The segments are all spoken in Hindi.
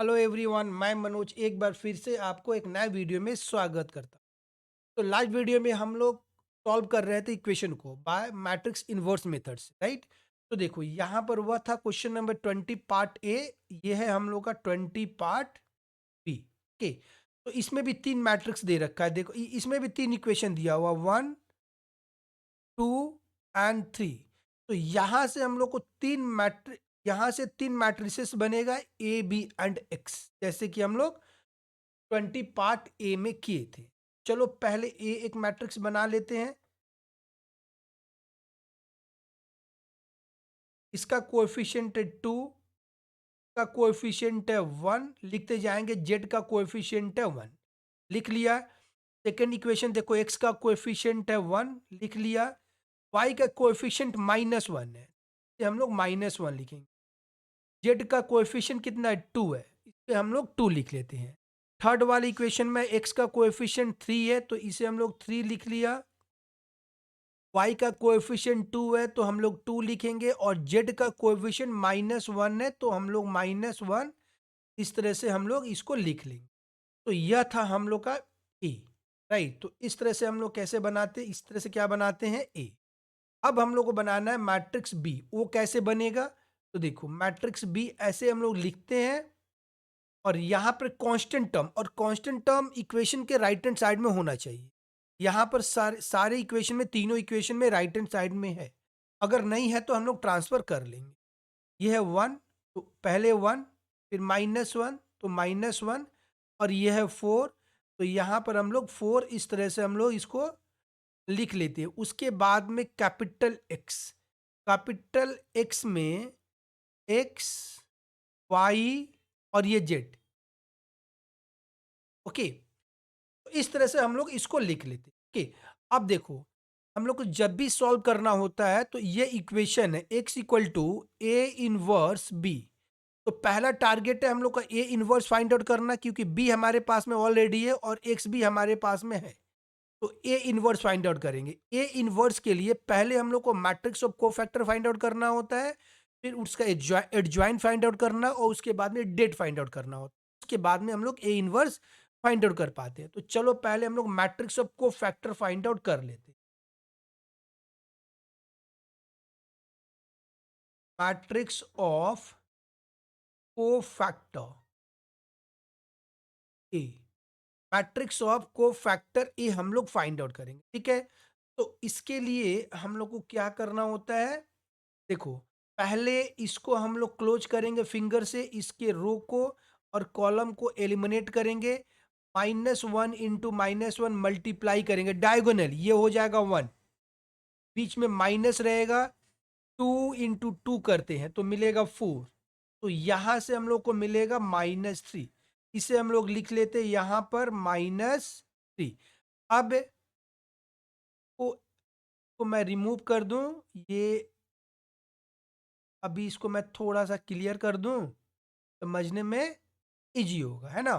हेलो एवरीवन, मैं मनोज एक बार फिर से आपको एक नए वीडियो में स्वागत करता हूं। तो लास्ट वीडियो में हम लोग सॉल्व कर रहे थे इक्वेशन को बाय मैट्रिक्स इनवर्स मेथड से, राइट। तो देखो यहाँ पर हुआ था क्वेश्चन नंबर 20 पार्ट ए। ये है हम लोग का 20 पार्ट बी। ओके। तो इसमें भी तीन मैट्रिक्स दे रखा है। देखो इसमें भी तीन इक्वेशन दिया हुआ, 1 2 एंड 3। तो यहाँ से हम लोग को यहाँ से तीन मैट्रिसेस बनेगा, ए बी एंड एक्स, जैसे कि हम लोग 20 पार्ट ए में किए थे। चलो पहले ए एक मैट्रिक्स बना लेते हैं। इसका कोएफिशिएंट है 2, का कोएफिशिएंट है 1, लिखते जाएंगे। जेड का कोएफिशिएंट है 1, लिख लिया। सेकेंड इक्वेशन देखो, एक्स का कोएफिशिएंट है 1, लिख लिया। वाई का कोएफिशिएंट -1 है, इसे हम लोग -1 लिखेंगे। जेड का कोएफिशिएंट कितना है, 2 है, इसे हम लोग 2 लिख लेते हैं। थर्ड वाली इक्वेशन में एक्स का कोएफिशिएंट 3 है, तो इसे हम लोग 3 लिख लिया। y का कोएफिशिएंट 2 है, तो हम लोग 2 लिखेंगे। और z का कोएफिशिएंट -1 है, तो हम लोग -1, इस तरह से हम लोग इसको लिख लेंगे। तो यह था हम लोग का ए, राइट। तो इस तरह से हम लोग कैसे बनाते हैं, इस तरह से क्या बनाते हैं, ए। अब हम लोग को बनाना है मैट्रिक्स बी। वो कैसे बनेगा, तो देखो मैट्रिक्स बी ऐसे हम लोग लिखते हैं। और यहाँ पर कांस्टेंट टर्म, और कांस्टेंट टर्म इक्वेशन के राइट हैंड साइड में होना चाहिए। यहाँ पर सारे सारे इक्वेशन में, तीनों इक्वेशन में राइट हैंड साइड में है। अगर नहीं है तो हम लोग ट्रांसफर कर लेंगे। ये है 1, तो पहले 1, फिर -1, तो -1। और ये है 4, तो यहाँ पर हम लोग 4, इस तरह से हम लोग इसको लिख लेते हैं। उसके बाद में कैपिटल एक्स में एक्स, वाई और ये जेड। ओके। तो इस तरह से हम लोग इसको लिख लेते हैं। ओके। अब देखो, हम लोग को जब भी सॉल्व करना होता है तो ये इक्वेशन है x equal to A inverse B. तो पहला टारगेट है हम लोग का ए इनवर्स फाइंड आउट करना, क्योंकि बी हमारे पास में ऑलरेडी है और एक्स भी हमारे पास में है। तो ए इनवर्स फाइंड आउट करेंगे। ए इनवर्स के लिए पहले हम लोग को matrix of cofactor find out करना होता है, फिर उसका एडजॉइंट फाइंड आउट करना, और उसके बाद में डेट फाइंड आउट करना होता है। उसके बाद में हम लोग ए इनवर्स फाइंड आउट कर पाते हैं। तो चलो पहले हम लोग matrix of cofactor find out कर लेते हैं। Matrix of cofactor A, matrix of cofactor A हम लोग फाइंड आउट करेंगे, ठीक है। तो इसके लिए हम लोग को क्या करना होता है, देखो पहले इसको हम लोग क्लोज करेंगे फिंगर से, इसके रो को और कॉलम को एलिमिनेट करेंगे। -1 इंटू -1 मल्टीप्लाई करेंगे डायगोनल, ये हो जाएगा 1, बीच में माइनस रहेगा। 2 इंटू 2 करते हैं तो मिलेगा 4, तो यहां से हम लोग को मिलेगा -3। इसे हम लोग लिख लेते हैं यहां पर -3। अब को मैं रिमूव कर दूं, ये अभी इसको मैं थोड़ा सा क्लियर कर दूं, समझने में इजी होगा, है ना।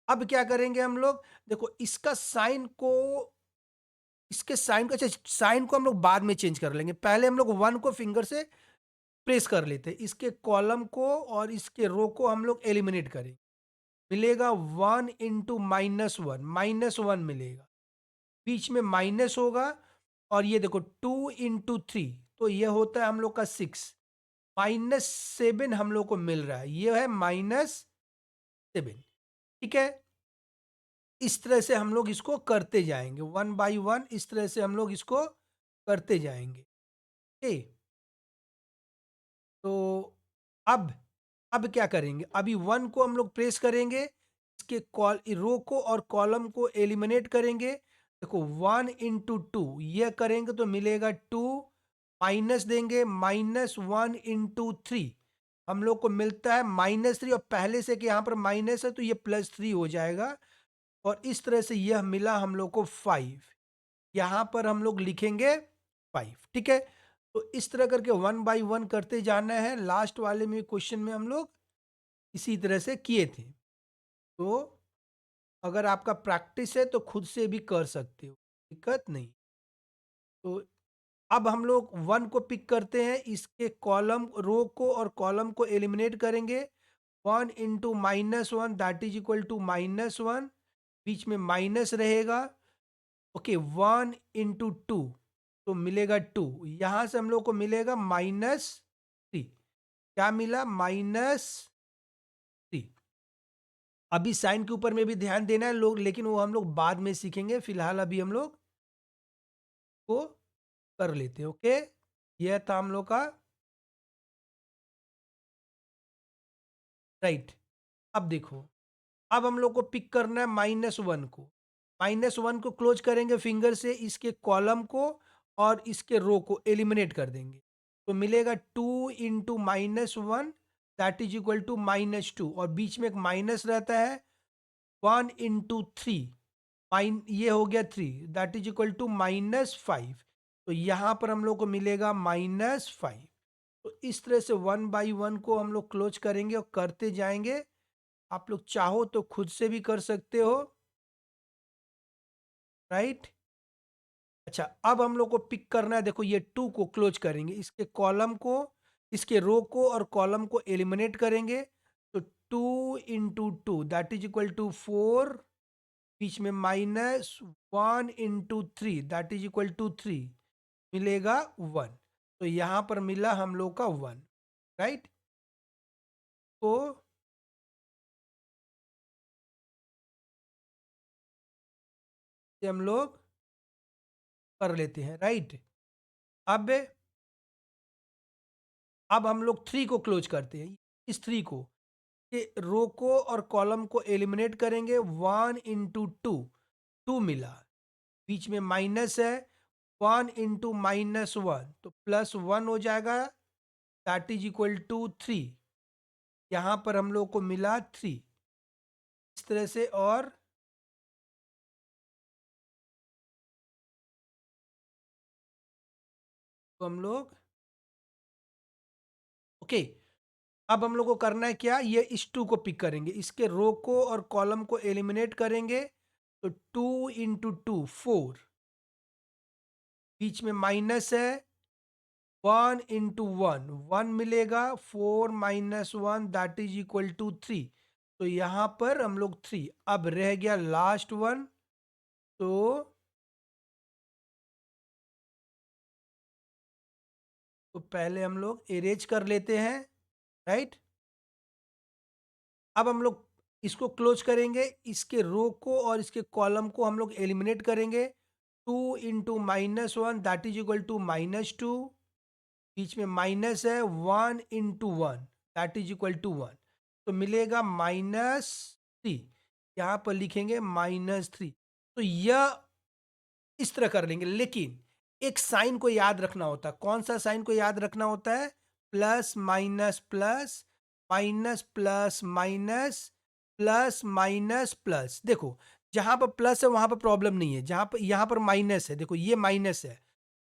अब क्या करेंगे हम लोग, देखो इसका साइन को, इसके साइन को, अच्छा साइन को हम लोग बाद में चेंज कर लेंगे। पहले हम लोग 1 को फिंगर से प्रेस कर लेते हैं, इसके कॉलम को और इसके रो को हम लोग एलिमिनेट करेंगे। मिलेगा 1 इंटू -1 मिलेगा, बीच में माइनस होगा। और ये देखो 2 इंटू 3, तो ये होता है हम लोग का 6, -7 हम लोग को मिल रहा है, ये है -7, ठीक है। इस तरह से हम लोग इसको करते जाएंगे, 1 बाई 1, इस तरह से हम लोग इसको करते जाएंगे। तो अब क्या करेंगे, अभी 1 को हम लोग प्रेस करेंगे, इसके कॉल रो को और कॉलम को एलिमिनेट करेंगे। देखो 1 इंटू 2 ये करेंगे तो मिलेगा 2, माइनस देंगे -1 इंटू 3, हम लोग को मिलता है -3। और पहले से कि यहाँ पर माइनस है तो ये +3 हो जाएगा। और इस तरह से यह मिला हम लोग को 5, यहाँ पर हम लोग लिखेंगे 5, ठीक है। तो इस तरह करके 1 बाई 1 करते जाना है। लास्ट वाले में क्वेश्चन में हम लोग इसी तरह से किए थे। तो अगर आपका प्रैक्टिस है तो खुद से भी कर सकते हो, दिक्कत नहीं। तो अब हम लोग 1 को पिक करते हैं, इसके कॉलम रो को और कॉलम को एलिमिनेट करेंगे। 1 into -1 that is equal to -1, बीच में माइनस रहेगा। ओके, 1 इंटू 2 तो मिलेगा 2, यहां से हम लोग को मिलेगा -3। क्या मिला? -3। अभी साइन के ऊपर में भी ध्यान देना है लोग, लेकिन वो हम लोग बाद में सीखेंगे, फिलहाल अभी हम लोग को कर लेते हैं। ओके, यह था हम लोग का राइट। अब देखो, अब हम लोग को पिक करना है -1 को। -1 को क्लोज करेंगे फिंगर से, इसके कॉलम को और इसके रो को एलिमिनेट कर देंगे, तो मिलेगा 2 into -1 that is equal to -2, और बीच में एक माइनस रहता है। 1 इंटू 3 ये हो गया 3 दैट इज इक्वल टू -5, तो यहां पर हम लोग को मिलेगा -5। तो इस तरह से 1 बाई 1 को हम लोग क्लोज करेंगे और करते जाएंगे। आप लोग चाहो तो खुद से भी कर सकते हो, राइट। अच्छा, अब हम लोग को पिक करना है, देखो ये 2 को क्लोज करेंगे, इसके कॉलम को, इसके रो को और कॉलम को एलिमिनेट करेंगे, तो 2 into 2 that is equal to 4, बीच में -1 into 3 that is equal to 3, मिलेगा 1। तो यहां पर मिला हम लोग का 1, राइट। तो ये हम लोग कर लेते हैं, राइट। अब अब हम लोग 3 को क्लोज करते हैं, इस 3 को के रो को और कॉलम को एलिमिनेट करेंगे। 1 इंटू 2 मिला, बीच में माइनस है, 1 इंटू -1 तो +1 हो जाएगा दैट इज इक्वल टू 3। यहां पर हम लोग को मिला 3, इस तरह से, और तो हम लोग ओके। अब हम लोग को करना है क्या, ये इस 2 को पिक करेंगे, इसके रो को और कॉलम को एलिमिनेट करेंगे, तो 2 इंटू 2 4, बीच में माइनस है, 1 इंटू 1 मिलेगा, 4 -1 दैट इज इक्वल टू 3, तो यहां पर हम लोग 3। अब रह गया लास्ट वन, तो पहले हम लोग इरेज कर लेते हैं, राइट। अब हम लोग इसको क्लोज करेंगे, इसके रो को और इसके कॉलम को हम लोग एलिमिनेट करेंगे। 2 into -1 that is equal to -2, बीच में माइनस है, 1 into 1 that is equal to 1, तो मिलेगा -3। यहाँ पर लिखेंगे -3। तो यह इस तरह कर लेंगे, लेकिन एक साइन को याद रखना होता है। कौन सा साइन को याद रखना होता है? Plus minus plus, minus plus minus, plus minus plus. देखो, जहां पर प्लस है वहां पर प्रॉब्लम नहीं है, जहां पर यहां पर माइनस है, देखो ये माइनस है,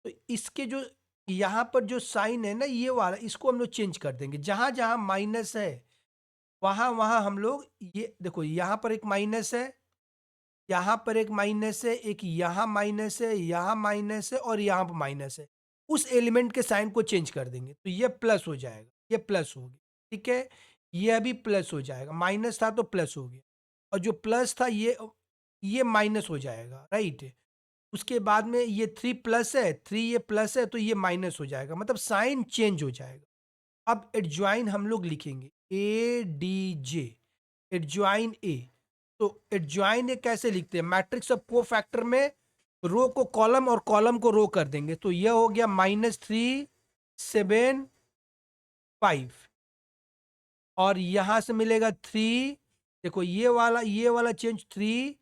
तो इसके जो यहाँ पर जो साइन है ना, ये वाला, इसको हम लोग चेंज कर देंगे। जहां जहां माइनस है वहां वहां हम लोग, ये देखो यहाँ पर एक माइनस है, यहाँ पर एक माइनस है, एक यहाँ माइनस है, यहाँ माइनस है और यहाँ पर माइनस है, उस एलिमेंट के साइन को चेंज कर देंगे, तो ये प्लस हो जाएगा, ये प्लस हो गया, ठीक है। ये अभी प्लस हो जाएगा, माइनस था तो प्लस हो गया, और जो प्लस था ये माइनस हो जाएगा, राइट। उसके बाद में ये 3 प्लस है, 3 ये प्लस है, तो ये माइनस हो जाएगा, मतलब साइन चेंज हो जाएगा। अब एडज्वाइन हम लोग लिखेंगे, ADJ, एडज्वाइन ए। तो एडज्वाइन ए कैसे लिखते हैं? मैट्रिक्स ऑफ कोफैक्टर में रो को कॉलम और कॉलम को रो कर देंगे, तो यह हो गया -3 7 5, और यहां से मिलेगा 3। देखो ये वाला चेंज, 3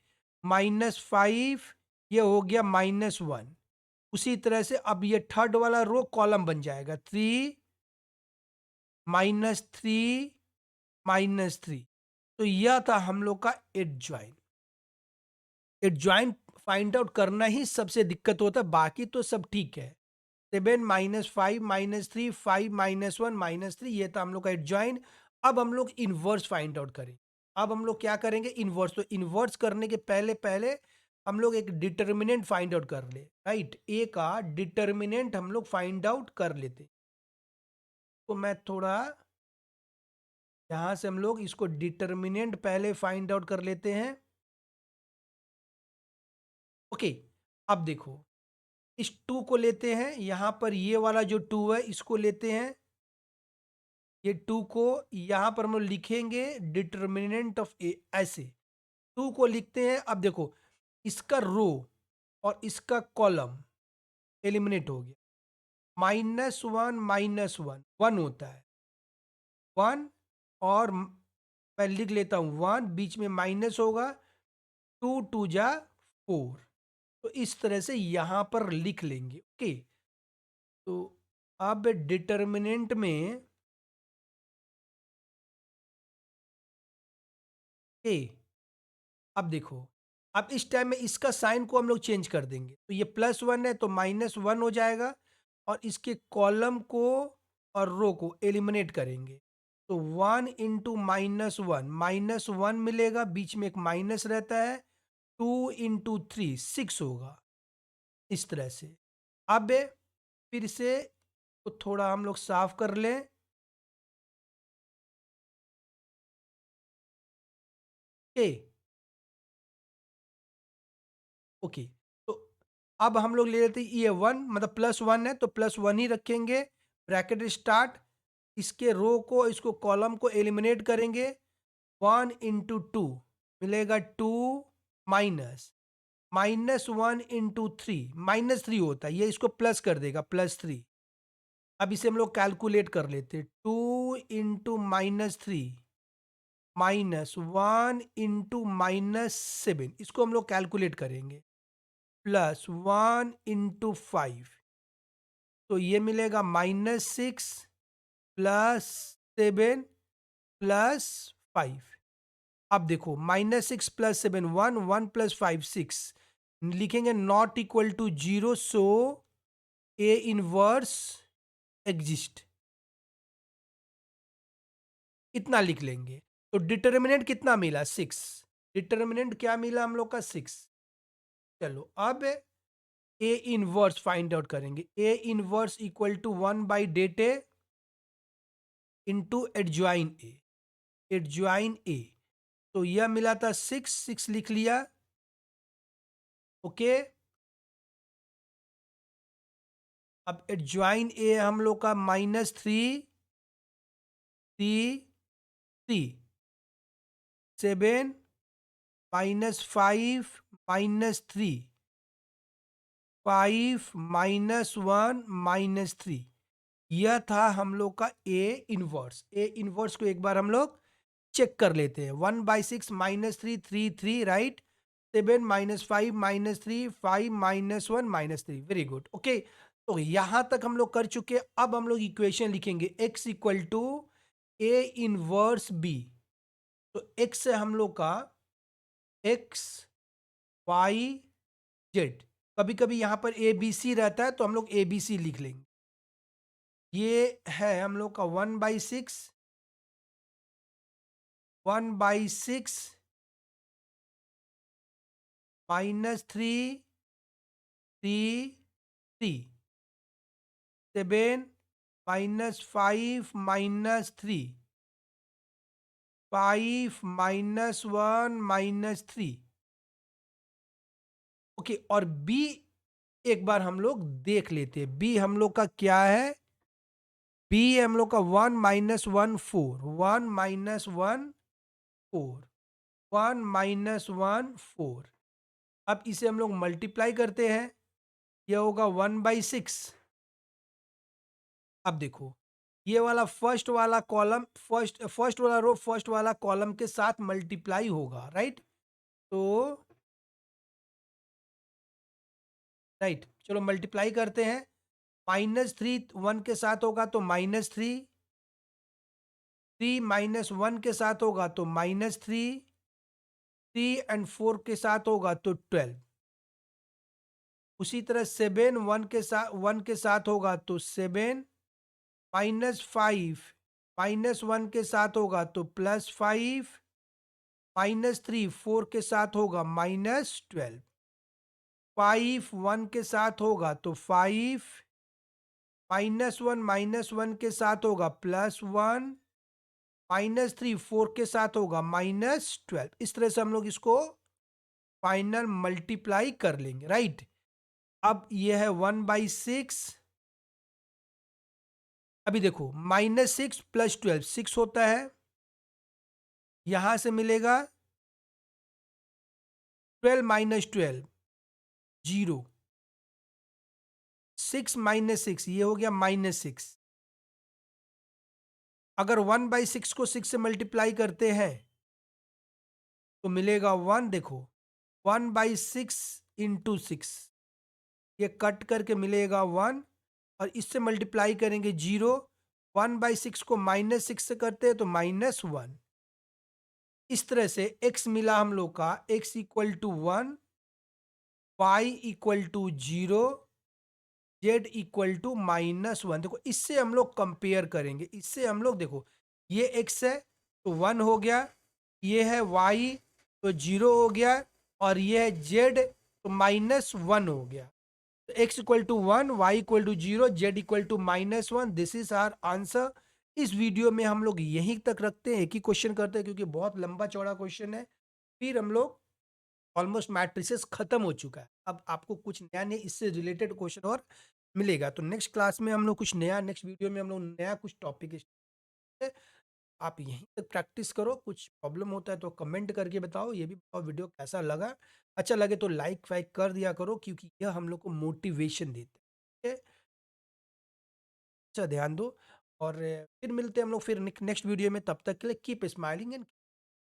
-5, ये हो गया -1। उसी तरह से अब ये थर्ड वाला रो कॉलम बन जाएगा, 3 -3 -3। तो यह था हम लोग का एडज्वाइन। एडज्वाइन फाइंड आउट करना ही सबसे दिक्कत होता है, बाकी तो सब ठीक है। 7 -5 -3 5 -1 -3, ये था हम लोग का एडज्वाइन। अब हम लोग इनवर्स फाइंड आउट करें। अब हम लोग क्या करेंगे? इनवर्स। तो इनवर्स करने के पहले पहले हम लोग एक डिटर्मिनेंट फाइंड आउट कर ले, राइट। ए का डिटर्मिनेंट हम लोग फाइंड आउट कर लेते। तो मैं थोड़ा यहां से हम लोग इसको डिटर्मिनेंट पहले फाइंड आउट कर लेते हैं। ओके, अब देखो, इस टू को लेते हैं, यहां पर ये वाला जो टू है इसको लेते हैं, ये टू को यहां पर हम लोग लिखेंगे डिटर्मिनेंट ऑफ ए, ऐसे टू को लिखते हैं। अब देखो, इसका रो और इसका कॉलम एलिमिनेट हो गया, -1 वन होता है, वन, और मैं लिख लेता हूं वन, बीच में माइनस होगा, टू टू जा फोर। तो इस तरह से यहां पर लिख लेंगे। ओके, तो अब डिटर्मिनेंट में ए, अब देखो, अब इस टाइम में इसका साइन को हम लोग चेंज कर देंगे, तो ये +1 है तो -1 हो जाएगा, और इसके कॉलम को और रो को एलिमिनेट करेंगे, तो 1 इंटू -1, -1 मिलेगा, बीच में एक माइनस रहता है, 2 इंटू 3 6 होगा, इस तरह से। अब फिर से तो थोड़ा हम लोग साफ कर लें। ए, ओके, तो अब हम लोग ले लेते हैं ये वन, मतलब +1 है तो +1 ही रखेंगे, ब्रैकेट स्टार्ट, इसके रो को, इसको कॉलम को एलिमिनेट करेंगे, 1 इंटू टू मिलेगा 2, माइनस -1 इंटू थ्री, -3 होता है, ये इसको प्लस कर देगा, +3। अब इसे हम लोग कैलकुलेट कर लेते हैं, 2 इंटू -3 -1 इंटू -7, इसको हम लोग कैलकुलेट करेंगे, +1 इंटू 5, तो ये मिलेगा -6 +7 +5। अब देखो, -6 +7 1, 1 + 5 6, लिखेंगे not equal to 0, so A inverse exist, इतना लिख लेंगे। तो डिटर्मिनेंट कितना मिला, 6, डिटर्मिनेंट क्या मिला हम लोग का, 6। चलो अब ए इनवर्स फाइंड आउट करेंगे, ए इनवर्स इक्वल टू 1/डेट A into adjoint A, adjoint A, तो यह मिला था 6, 6 लिख लिया। ओके, अब एडज्वाइन ए हम लोग का -3 3 3 7 -5 -3 5 -1 -3, यह था हम लोग का ए इनवर्स। ए इनवर्स को एक बार हम लोग चेक कर लेते हैं, 1/6 -3 3 3, राइट, 7 -5 -3 5 -1 -3, वेरी गुड। ओके, तो यहां तक हम लोग कर चुके, अब हम लोग इक्वेशन लिखेंगे, x equal to A inverse B, तो x है हम लोग का x y z, कभी कभी यहां पर ए बी सी रहता है तो हम लोग ए बी सी लिख लेंगे, ये है हम लोग का 1/6 1/6 -3 3 3 7 -5 -3 5 -1 -3। ओके, और बी एक बार हम लोग देख लेते हैं, बी हम लोग का क्या है, बी हम लोग का 1 -1 4, 1 -1 4, 1 -1 4। अब इसे हम लोग मल्टीप्लाई करते हैं, यह होगा 1/6। अब देखो, ये वाला फर्स्ट वाला कॉलम, फर्स्ट फर्स्ट वाला रो फर्स्ट वाला कॉलम के साथ मल्टीप्लाई होगा, राइट, तो राइट, चलो मल्टीप्लाई करते हैं, -3 1 के साथ होगा तो -3, 3 -1 के साथ होगा तो -3, 3 एंड 4 के साथ होगा तो 12, उसी तरह 7 1 के साथ होगा तो 7, -5 -1 के साथ होगा तो +5, -3 4 के साथ होगा -12, 5 1 के साथ होगा तो 5, -1 -1 के साथ होगा +1, -3 4 के साथ होगा -12। इस तरह से हम लोग इसको फाइनल मल्टीप्लाई कर लेंगे, राइट? अब ये है 1/6। अभी देखो -6 + 12 6 होता है। यहां से मिलेगा 12 - 12 0। 6 - 6 ये हो गया -6। अगर 1/6 को 6 से मल्टीप्लाई करते हैं तो मिलेगा 1। देखो 1/6 इंटू 6, ये कट करके मिलेगा 1, और इससे मल्टीप्लाई करेंगे 0। 1/6 को -6 से करते हैं तो -1। इस तरह से x मिला हम लोग का, x = 1, y = 0, z = -1। देखो इससे हम लोग कंपेयर करेंगे, इससे हम लोग देखो ये x है तो 1 हो गया, ये है y तो 0 हो गया, और ये है z तो -1 हो गया। तो x = 1, y = 0, z = -1। This is our answer. इस वीडियो में हम लोग यहीं तक रखते हैं, एक ही क्वेश्चन करते हैं क्योंकि बहुत लंबा चौड़ा क्वेश्चन है। फिर हम लोग ऑलमोस्ट मैट्रिसेस खत्म हो चुका है। अब आपको कुछ नया नया इससे रिलेटेड क्वेश्चन और मिलेगा। तो नेक्स्ट क्लास में हम लोग कुछ नया, नेक्स्ट वीडियो में हम लोग नया कुछ टॉपिक, आप यहीं तक प्रैक्टिस करो। कुछ प्रॉब्लम होता है तो कमेंट करके बताओ, ये भी बताओ वीडियो कैसा लगा। अच्छा लगे तो लाइक वाइक कर दिया करो क्योंकि यह हम लोग को मोटिवेशन देते हैं। ठीक है? अच्छा ध्यान दो, और फिर मिलते हैं हम लोग फिर नेक्स्ट वीडियो में। तब तक के लिए कीप स्माइलिंग एंड